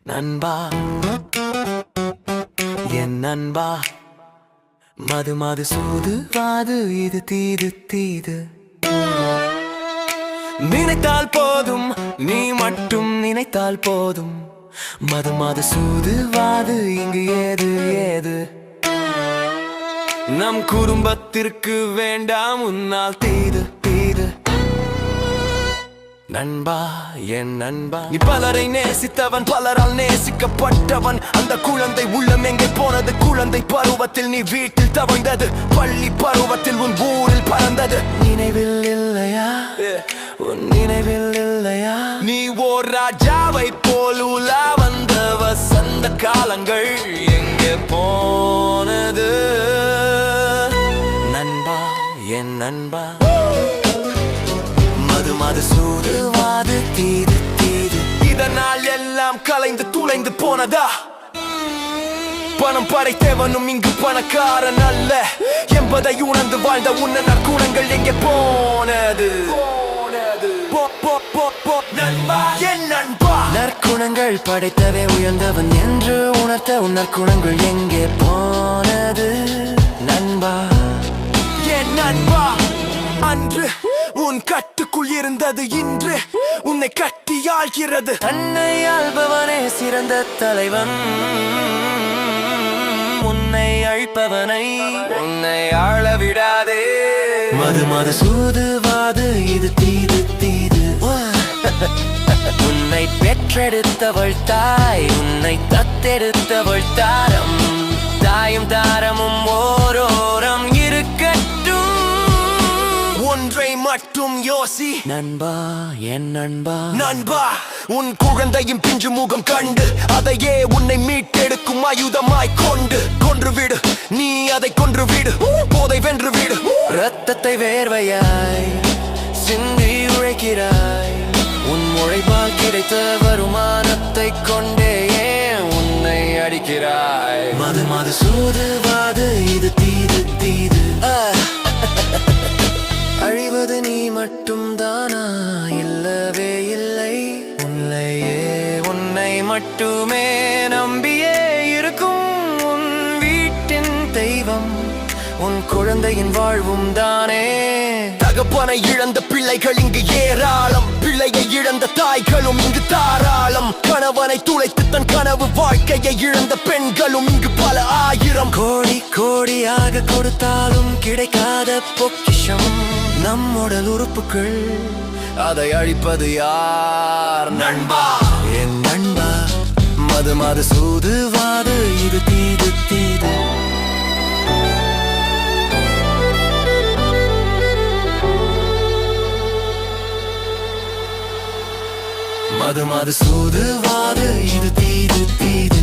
நண்பா என் நண்பா மது மது சூது வாது இது தீது தீது நினைத்தால் போதும் நீ மட்டும் நினைத்தால் போதும் மது மது சூது வாது இங்கு ஏது ஏது நம் குடும்பத்திற்கு வேண்டாம் உன்னால் தீது தீது நண்பா என் நண்பா நீ பலரை நேசித்தவன் பலரால் நேசிக்கப்பட்டவன் அந்த குழந்தை உள்ளம் எங்கே போனது குழந்தை பருவத்தில் நீ வீட்டில் தவழ்ந்தது பள்ளி பருவத்தில் உன் ஊரில் பறந்தது நினைவில் இல்லையா உன் நினைவில் இல்லையா நீ ஓர் ராஜாவை போல் உலா வந்த வசந்த காலங்கள் எங்கே போனது நண்பா என் நண்பா மது மது சூது வாது தீது தீது இதனால் எல்லாம் கலைந்து துளைந்து போனதா பணம் படைத்தவனும் இங்கு பணக்காரன் அல்ல என்பதை உணர்ந்து வாழ்ந்த உன்ன நற்குணங்கள் எங்கே போனது என் நண்பா நற்குணங்கள் படைத்தவே உயர்ந்தவன் என்று உணர்த்த உன் நற்குணங்கள் எங்கே போனது நண்பா என் நண்பா அன்று உன் கட்டுக்குள் இருந்தது இன்று உன்னை கட்டி ஆள்கிறது தன்னை ஆள்பவனே சிறந்த தலைவன் உன்னை அழிப்பவனை உன்னை ஆள விடாதே மது மது சூதுவாது இது தீது தீது உன்னை பெற்றெடுத்தவள் தாய் உன்னை தத்தெடுத்தவள் தாரம் தாயும் தாரமும் ஓரோரம் இருக்கட்டும் ஒன்றை மட்டும் யோசி நண்பா என் நண்பா நண்பா உன் குழந்தையின் பிஞ்சு முகம் கண்டு அதையே உன்னை மீட்டெடுக்கும் ஆயுதமாய் கொன்று விடு நீ அதை கொன்று விடு போதை வென்று விடு ரத்தத்தை வேர்வையாய் சிந்தி உழைக்கிறாய் உன் உழைப்பால் கிடைத்த வருமானத்தை கொண்டே ஏன் உன்னை அடிக்கிறாய் மது மது சூதுவாது இது தீது தீது அழிவது நீ மட்டும் தானா இல்லவே இல்லை உன்னை மட்டுமே நம்பியே இருக்கும் உன் வீட்டின் தெய்வம் உன் குழந்தையின் வாழ்வும் தானே தகப்பனை இழந்த பிள்ளைகள் இங்கு ஏராளம் பிள்ளையை இழந்த தாய்களும் இங்கு தாராளம் கணவனை துளைத்து தன் கனவு வாழ்க்கையை இழந்த பெண்களும் இங்கு பல ஆயிரம் கோடி கோடியாக கொடுத்தாலும் கிடைக்காத பொக்கிஷம் நம் உடல் உறுப்புகள் அதை அழிப்பது யார் நண்பா என் நண்பா மது மது சூதுவாது இது தீது தீது மது மது சூதுவாது இது தீது தீது